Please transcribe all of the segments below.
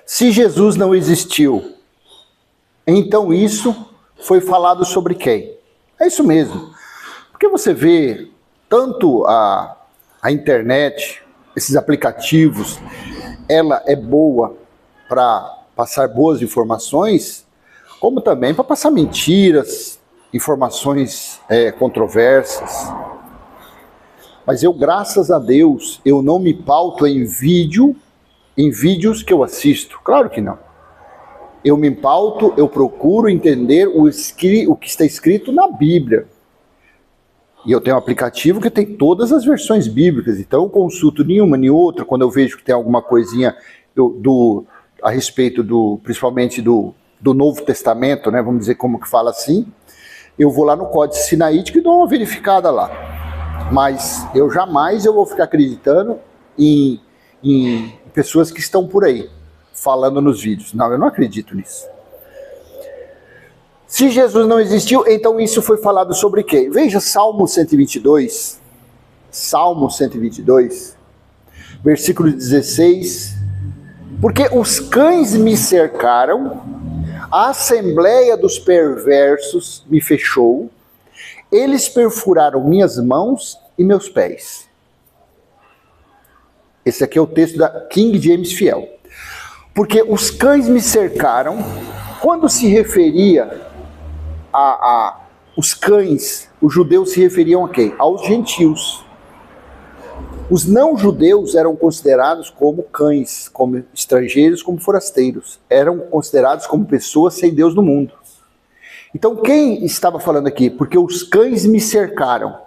Se Jesus não existiu, então isso foi falado sobre quem? É isso mesmo. Porque você vê tanto a internet, esses aplicativos, ela é boa para passar boas informações, como também para passar mentiras, informações controversas. Mas eu, graças a Deus, eu não me pauto em vídeos que eu assisto. Claro que não. Eu me pauto, eu procuro entender o que está escrito na Bíblia. E eu tenho um aplicativo que tem todas as versões bíblicas, então eu consulto nenhuma nem outra, quando eu vejo que tem alguma coisinha a respeito principalmente do Novo Testamento, né, vamos dizer como que fala assim, eu vou lá no Códice Sinaítico e dou uma verificada lá. Mas eu jamais vou ficar acreditando em pessoas que estão por aí, falando nos vídeos. Não, eu não acredito nisso. Se Jesus não existiu, então isso foi falado sobre quem? Veja Salmo 122, versículo 16. Porque os cães me cercaram, a assembleia dos perversos me fechou, eles perfuraram minhas mãos e meus pés. Esse aqui é o texto da King James Fiel. Porque os cães me cercaram, quando se referia os cães, os judeus se referiam a quem? Aos gentios. Os não-judeus eram considerados como cães, como estrangeiros, como forasteiros. Eram considerados como pessoas sem Deus no mundo. Então quem estava falando aqui? Porque os cães me cercaram.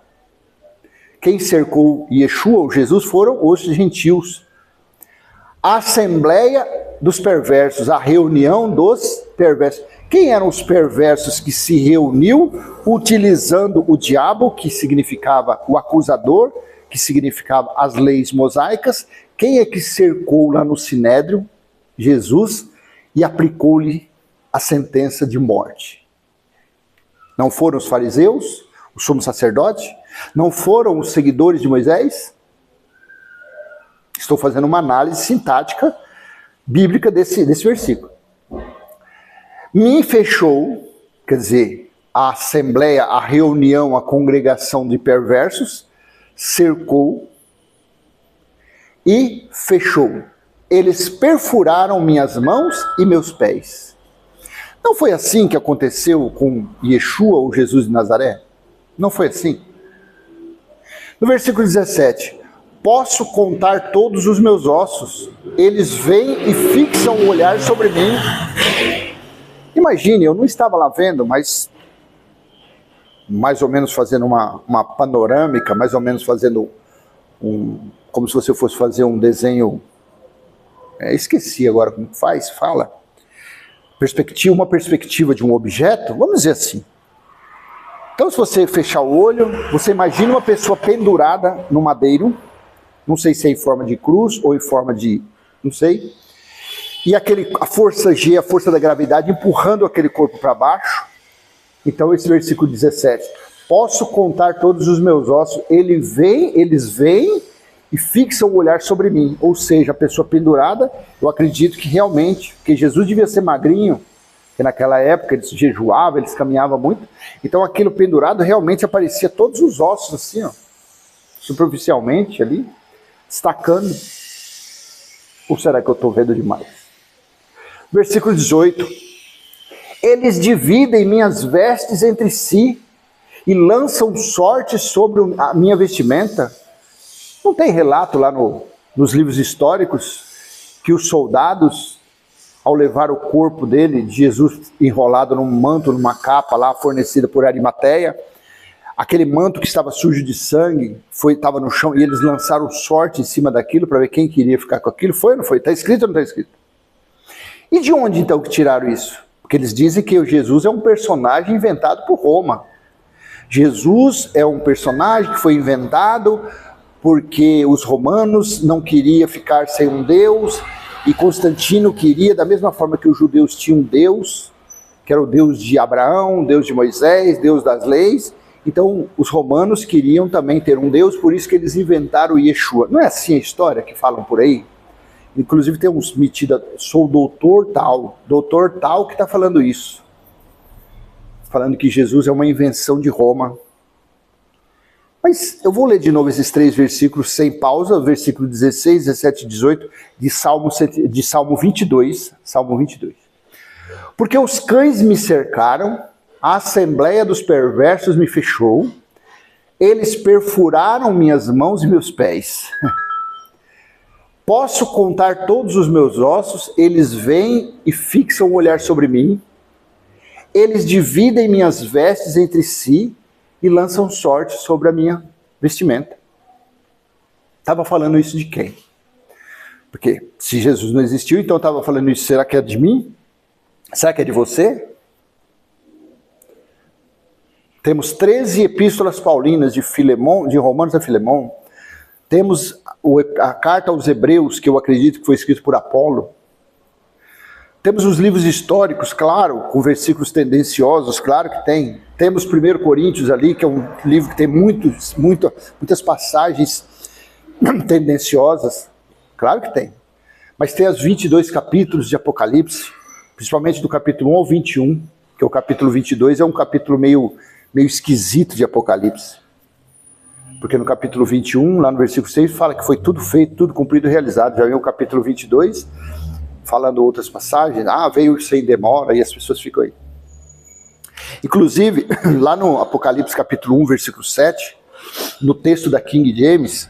Quem cercou Yeshua, ou Jesus, foram os gentios. A assembleia dos perversos, a reunião dos perversos. Quem eram os perversos que se reuniu utilizando o diabo, que significava o acusador, que significava as leis mosaicas? Quem é que cercou lá no Sinédrio? Jesus, e aplicou-lhe a sentença de morte. Não foram os fariseus, o sumo sacerdote? Não foram os seguidores de Moisés? Estou fazendo uma análise sintática bíblica desse versículo. Me fechou, quer dizer, a assembleia, a reunião, a congregação de perversos, cercou e fechou. Eles perfuraram minhas mãos e meus pés. Não foi assim que aconteceu com Yeshua, ou Jesus de Nazaré? Não foi assim? No versículo 17, posso contar todos os meus ossos, eles vêm e fixam o olhar sobre mim. Imagine, eu não estava lá vendo, mas mais ou menos fazendo uma panorâmica, mais ou menos fazendo como se você fosse fazer um desenho, esqueci agora como fala, uma perspectiva de um objeto, vamos dizer assim. Então se você fechar o olho, você imagina uma pessoa pendurada no madeiro, não sei se é em forma de cruz ou em forma de, não sei, e a força G, a força da gravidade, empurrando aquele corpo para baixo. Então esse versículo 17, posso contar todos os meus ossos, eles vêm e fixam o olhar sobre mim. Ou seja, a pessoa pendurada, eu acredito que realmente, porque Jesus devia ser magrinho, porque naquela época eles jejuavam, eles caminhavam muito, então aquilo pendurado realmente aparecia todos os ossos assim, ó, superficialmente ali, destacando. Ou será que eu estou vendo demais? Versículo 18, eles dividem minhas vestes entre si e lançam sorte sobre a minha vestimenta. Não tem relato lá nos livros históricos que os soldados, ao levar o corpo dele, de Jesus enrolado num manto, numa capa lá fornecida por Arimateia, aquele manto que estava sujo de sangue, estava no chão, e eles lançaram sorte em cima daquilo para ver quem queria ficar com aquilo? Foi ou não foi? Está escrito ou não está escrito? E de onde então que tiraram isso? Porque eles dizem que Jesus é um personagem inventado por Roma. Jesus é um personagem que foi inventado porque os romanos não queriam ficar sem um Deus, e Constantino queria, da mesma forma que os judeus tinham um Deus, que era o Deus de Abraão, Deus de Moisés, Deus das leis. Então os romanos queriam também ter um Deus, por isso que eles inventaram o Yeshua. Não é assim a história que falam por aí? Inclusive tem uns metidos, sou o doutor tal que está falando isso. Falando que Jesus é uma invenção de Roma. Mas eu vou ler de novo esses 3 versículos sem pausa, versículo 16, 17 e 18, de Salmo 22. Salmo 22. Porque os cães me cercaram, a assembleia dos perversos me fechou, eles perfuraram minhas mãos e meus pés. Posso contar todos os meus ossos, eles vêm e fixam o olhar sobre mim, eles dividem minhas vestes entre si e lançam sorte sobre a minha vestimenta. Estava falando isso de quem? Porque se Jesus não existiu, então estava falando isso, será que é de mim? Será que é de você? Temos 13 epístolas paulinas de Romanos a Filemão. Temos a carta aos Hebreus, que eu acredito que foi escrito por Apolo. Temos os livros históricos, claro, com versículos tendenciosos, claro que tem. Temos 1 Coríntios ali, que é um livro que tem muitas passagens tendenciosas. Claro que tem. Mas tem os 22 capítulos de Apocalipse, principalmente do capítulo 1 ao 21, que é o capítulo 22, é um capítulo meio esquisito de Apocalipse. Porque no capítulo 21, lá no versículo 6, fala que foi tudo feito, tudo cumprido e realizado. Já vem o capítulo 22, falando outras passagens, veio sem demora, e as pessoas ficam aí. Inclusive, lá no Apocalipse capítulo 1, versículo 7, no texto da King James,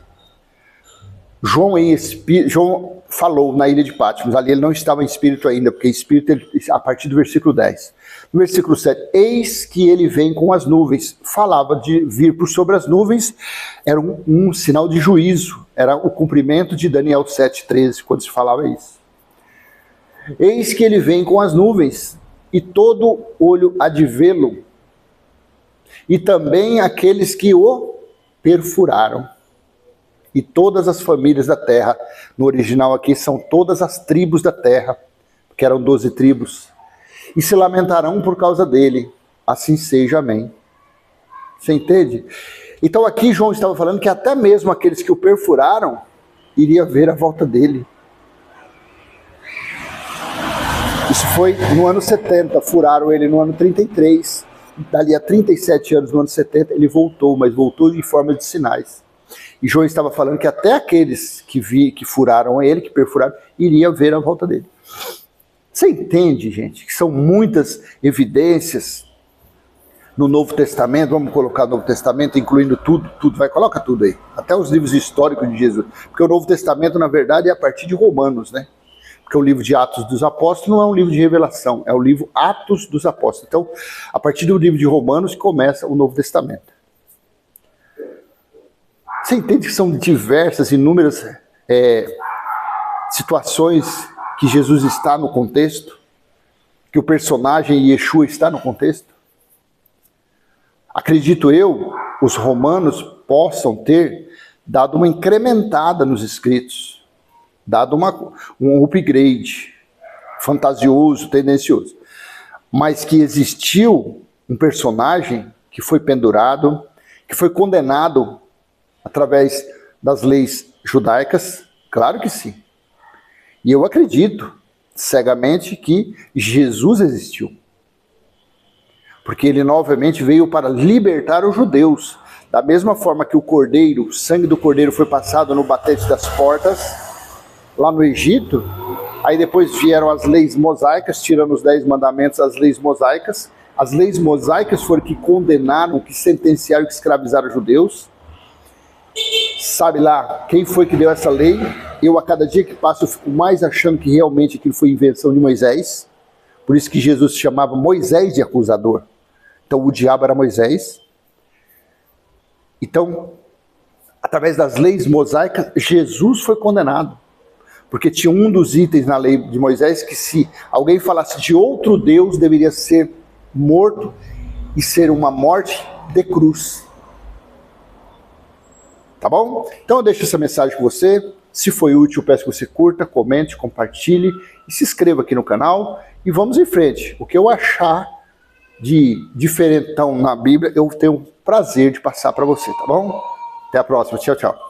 João falou na ilha de Patmos, ali ele não estava em espírito ainda, porque espírito a partir do versículo 10. No versículo 7, eis que ele vem com as nuvens, falava de vir por sobre as nuvens, era um sinal de juízo, era o cumprimento de Daniel 7,13, quando se falava isso. Eis que ele vem com as nuvens, e todo olho há de vê-lo, e também aqueles que o perfuraram, e todas as famílias da terra. No original aqui são todas as tribos da terra, que eram 12 tribos, e se lamentarão por causa dele, assim seja, amém. Você entende? Então aqui João estava falando que até mesmo aqueles que o perfuraram, iria ver a volta dele. Isso foi no ano 70, furaram ele no ano 33, dali a 37 anos, no ano 70, ele voltou, mas voltou em forma de sinais. E João estava falando que até aqueles que furaram ele, que perfuraram, iriam ver a volta dele. Você entende, gente, que são muitas evidências no Novo Testamento, vamos colocar o Novo Testamento, incluindo tudo, coloca tudo aí, até os livros históricos de Jesus, porque o Novo Testamento, na verdade, é a partir de Romanos, né? Porque o livro de Atos dos Apóstolos não é um livro de revelação, é o livro Atos dos Apóstolos. Então, a partir do livro de Romanos começa o Novo Testamento. Você entende que são diversas, inúmeras situações que Jesus está no contexto? Que o personagem Yeshua está no contexto? Acredito eu, os romanos possam ter dado uma incrementada nos escritos, dado um upgrade fantasioso, tendencioso. Mas que existiu um personagem que foi pendurado, que foi condenado através das leis judaicas? Claro que sim. E eu acredito cegamente que Jesus existiu. Porque ele novamente veio para libertar os judeus. Da mesma forma que o sangue do cordeiro foi passado no batente das portas, lá no Egito, aí depois vieram as leis mosaicas, tirando os 10 mandamentos, as leis mosaicas. As leis mosaicas foram que condenaram, que sentenciaram, que escravizaram os judeus. Sabe lá quem foi que deu essa lei? Eu, a cada dia que passa, eu fico mais achando que realmente aquilo foi invenção de Moisés. Por isso que Jesus chamava Moisés de acusador. Então o diabo era Moisés. Então, através das leis mosaicas, Jesus foi condenado. Porque tinha um dos itens na lei de Moisés que se alguém falasse de outro Deus, deveria ser morto e ser uma morte de cruz. Tá bom? Então eu deixo essa mensagem com você. Se foi útil, eu peço que você curta, comente, compartilhe e se inscreva aqui no canal. E vamos em frente. O que eu achar de diferentão na Bíblia, eu tenho prazer de passar para você, tá bom? Até a próxima. Tchau, tchau.